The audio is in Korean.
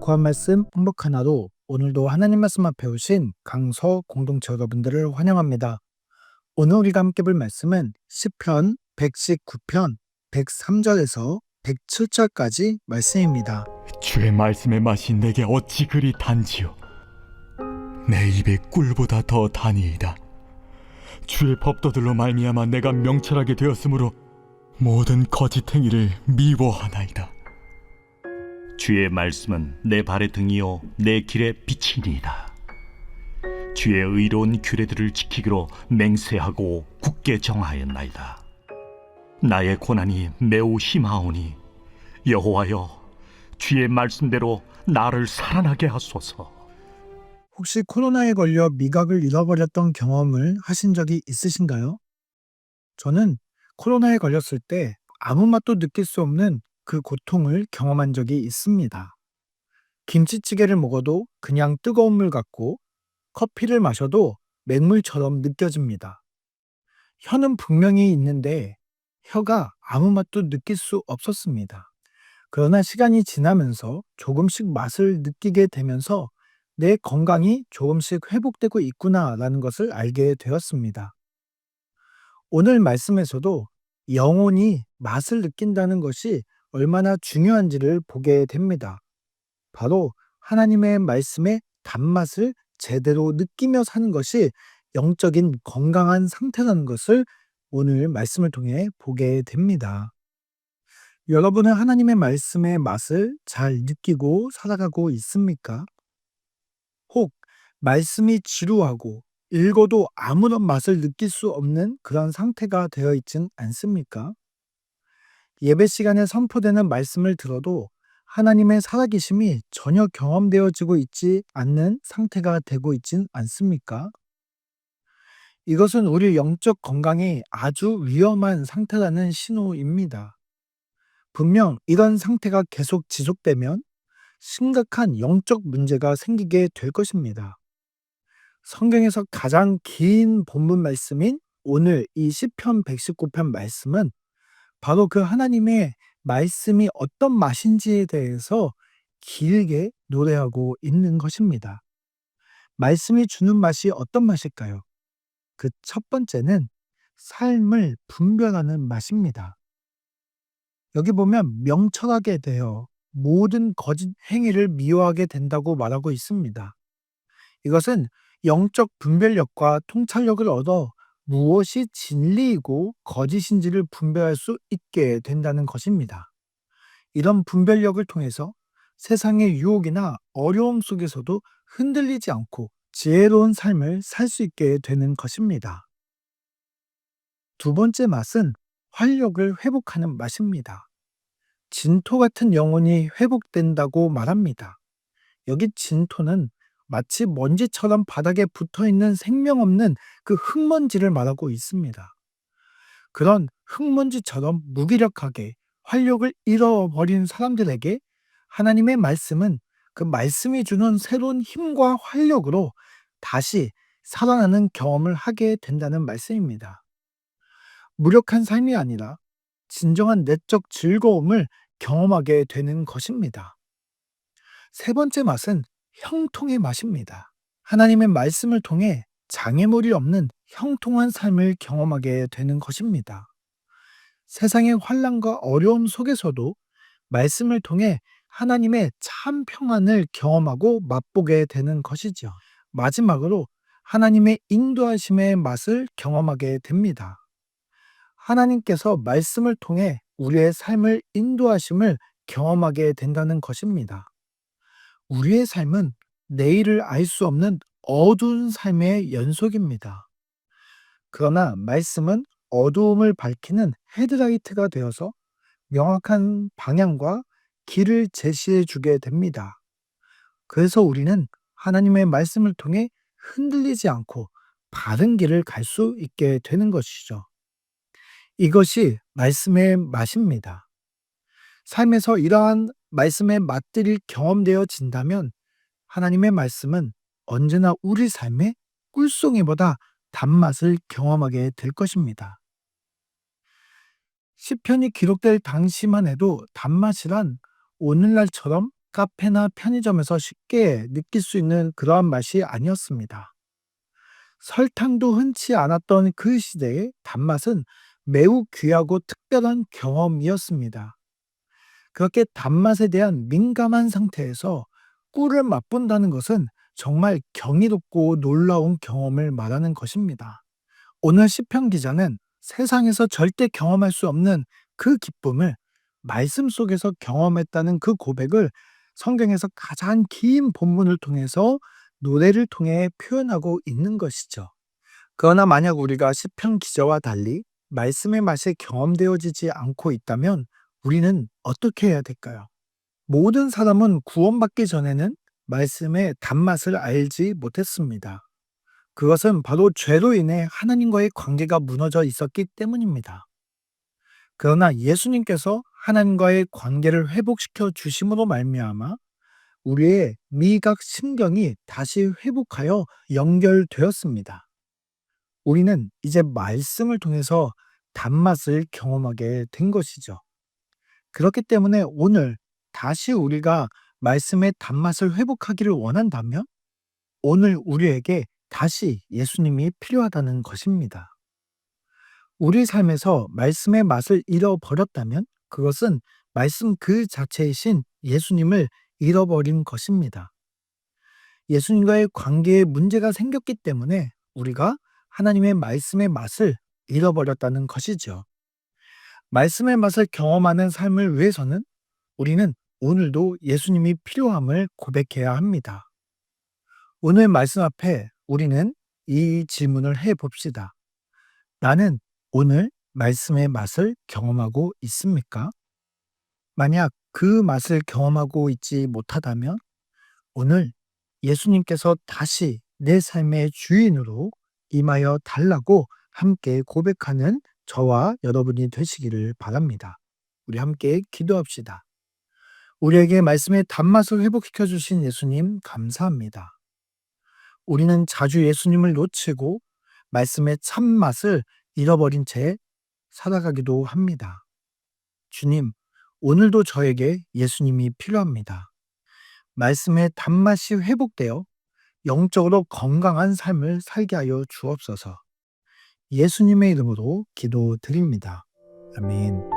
거한 말씀 행복한 하루. 오늘도 하나님 말씀 앞에 오신 강서 공동체 여러분들을 환영합니다. 오늘 우리가 함께 볼 말씀은 시편 119편 103절에서 107절까지 말씀입니다. 주의 말씀의 맛이 내게 어찌 그리 단지요. 내 입에 꿀보다 더 다니이다. 주의 법도들로 말미암아 내가 명철하게 되었으므로 모든 거짓 행위를 미워하나이다. 주의 말씀은 내 발의 등이요 내 길의 빛이니이다. 주의 의로운 규례들을 지키기로 맹세하고 굳게 정하였나이다. 나의 고난이 매우 심하오니 여호와여, 주의 말씀대로 나를 살아나게 하소서. 혹시 코로나에 걸려 미각을 잃어버렸던 경험을 하신 적이 있으신가요? 저는 코로나에 걸렸을 때 아무 맛도 느낄 수 없는 그 고통을 경험한 적이 있습니다. 김치찌개를 먹어도 그냥 뜨거운 물 같고 커피를 마셔도 맹물처럼 느껴집니다. 혀는 분명히 있는데 혀가 아무 맛도 느낄 수 없었습니다. 그러나 시간이 지나면서 조금씩 맛을 느끼게 되면서 내 건강이 조금씩 회복되고 있구나라는 것을 알게 되었습니다. 오늘 말씀에서도 영혼이 맛을 느낀다는 것이 얼마나 중요한지를 보게 됩니다. 바로 하나님의 말씀의 단맛을 제대로 느끼며 사는 것이 영적인 건강한 상태라는 것을 오늘 말씀을 통해 보게 됩니다. 여러분은 하나님의 말씀의 맛을 잘 느끼고 살아가고 있습니까? 혹 말씀이 지루하고 읽어도 아무런 맛을 느낄 수 없는 그런 상태가 되어 있진 않습니까? 예배 시간에 선포되는 말씀을 들어도 하나님의 살아계심이 전혀 경험되어지고 있지 않는 상태가 되고 있진 않습니까? 이것은 우리 영적 건강이 아주 위험한 상태라는 신호입니다. 분명 이런 상태가 계속 지속되면 심각한 영적 문제가 생기게 될 것입니다. 성경에서 가장 긴 본문 말씀인 오늘 이 시편 119편 말씀은 바로 그 하나님의 말씀이 어떤 맛인지에 대해서 길게 노래하고 있는 것입니다. 말씀이 주는 맛이 어떤 맛일까요? 그 첫 번째는 삶을 분별하는 맛입니다. 여기 보면 명철하게 되어 모든 거짓 행위를 미워하게 된다고 말하고 있습니다. 이것은 영적 분별력과 통찰력을 얻어 무엇이 진리이고 거짓인지를 분별할 수 있게 된다는 것입니다. 이런 분별력을 통해서 세상의 유혹이나 어려움 속에서도 흔들리지 않고 지혜로운 삶을 살 수 있게 되는 것입니다. 두 번째 맛은 활력을 회복하는 맛입니다. 진토 같은 영혼이 회복된다고 말합니다. 여기 진토는 마치 먼지처럼 바닥에 붙어 있는 생명 없는 그 흙먼지를 말하고 있습니다. 그런 흙먼지처럼 무기력하게 활력을 잃어버린 사람들에게 하나님의 말씀은 그 말씀이 주는 새로운 힘과 활력으로 다시 살아나는 경험을 하게 된다는 말씀입니다. 무력한 삶이 아니라 진정한 내적 즐거움을 경험하게 되는 것입니다. 세 번째 맛은 형통의 맛입니다. 하나님의 말씀을 통해 장애물이 없는 형통한 삶을 경험하게 되는 것입니다. 세상의 환난과 어려움 속에서도 말씀을 통해 하나님의 참 평안을 경험하고 맛보게 되는 것이죠. 마지막으로 하나님의 인도하심의 맛을 경험하게 됩니다. 하나님께서 말씀을 통해 우리의 삶을 인도하심을 경험하게 된다는 것입니다. 우리의 삶은 내일을 알 수 없는 어두운 삶의 연속입니다. 그러나 말씀은 어두움을 밝히는 헤드라이트가 되어서 명확한 방향과 길을 제시해 주게 됩니다. 그래서 우리는 하나님의 말씀을 통해 흔들리지 않고 바른 길을 갈 수 있게 되는 것이죠. 이것이 말씀의 맛입니다. 삶에서 이러한 말씀의 맛들이 경험되어진다면 하나님의 말씀은 언제나 우리 삶의 꿀송이보다 단맛을 경험하게 될 것입니다. 시편이 기록될 당시만 해도 단맛이란 오늘날처럼 카페나 편의점에서 쉽게 느낄 수 있는 그러한 맛이 아니었습니다. 설탕도 흔치 않았던 그 시대의 단맛은 매우 귀하고 특별한 경험이었습니다. 그렇게 단맛에 대한 민감한 상태에서 꿀을 맛본다는 것은 정말 경이롭고 놀라운 경험을 말하는 것입니다. 오늘 시편 기자는 세상에서 절대 경험할 수 없는 그 기쁨을 말씀 속에서 경험했다는 그 고백을 성경에서 가장 긴 본문을 통해서 노래를 통해 표현하고 있는 것이죠. 그러나 만약 우리가 시편 기자와 달리 말씀의 맛이 경험되어지지 않고 있다면 우리는 어떻게 해야 될까요? 모든 사람은 구원받기 전에는 말씀의 단맛을 알지 못했습니다. 그것은 바로 죄로 인해 하나님과의 관계가 무너져 있었기 때문입니다. 그러나 예수님께서 하나님과의 관계를 회복시켜 주심으로 말미암아 우리의 미각 신경이 다시 회복하여 연결되었습니다. 우리는 이제 말씀을 통해서 단맛을 경험하게 된 것이죠. 그렇기 때문에 오늘 다시 우리가 말씀의 단맛을 회복하기를 원한다면 오늘 우리에게 다시 예수님이 필요하다는 것입니다. 우리 삶에서 말씀의 맛을 잃어버렸다면 그것은 말씀 그 자체이신 예수님을 잃어버린 것입니다. 예수님과의 관계에 문제가 생겼기 때문에 우리가 하나님의 말씀의 맛을 잃어버렸다는 것이죠. 말씀의 맛을 경험하는 삶을 위해서는 우리는 오늘도 예수님이 필요함을 고백해야 합니다. 오늘 말씀 앞에 우리는 이 질문을 해 봅시다. 나는 오늘 말씀의 맛을 경험하고 있습니까? 만약 그 맛을 경험하고 있지 못하다면 오늘 예수님께서 다시 내 삶의 주인으로 임하여 달라고 함께 고백하는 저와 여러분이 되시기를 바랍니다. 우리 함께 기도합시다. 우리에게 말씀의 단맛을 회복시켜 주신 예수님 감사합니다. 우리는 자주 예수님을 놓치고 말씀의 참맛을 잃어버린 채 살아가기도 합니다. 주님, 오늘도 저에게 예수님이 필요합니다. 말씀의 단맛이 회복되어 영적으로 건강한 삶을 살게 하여 주옵소서. 예수님의 이름으로 기도드립니다. 아멘.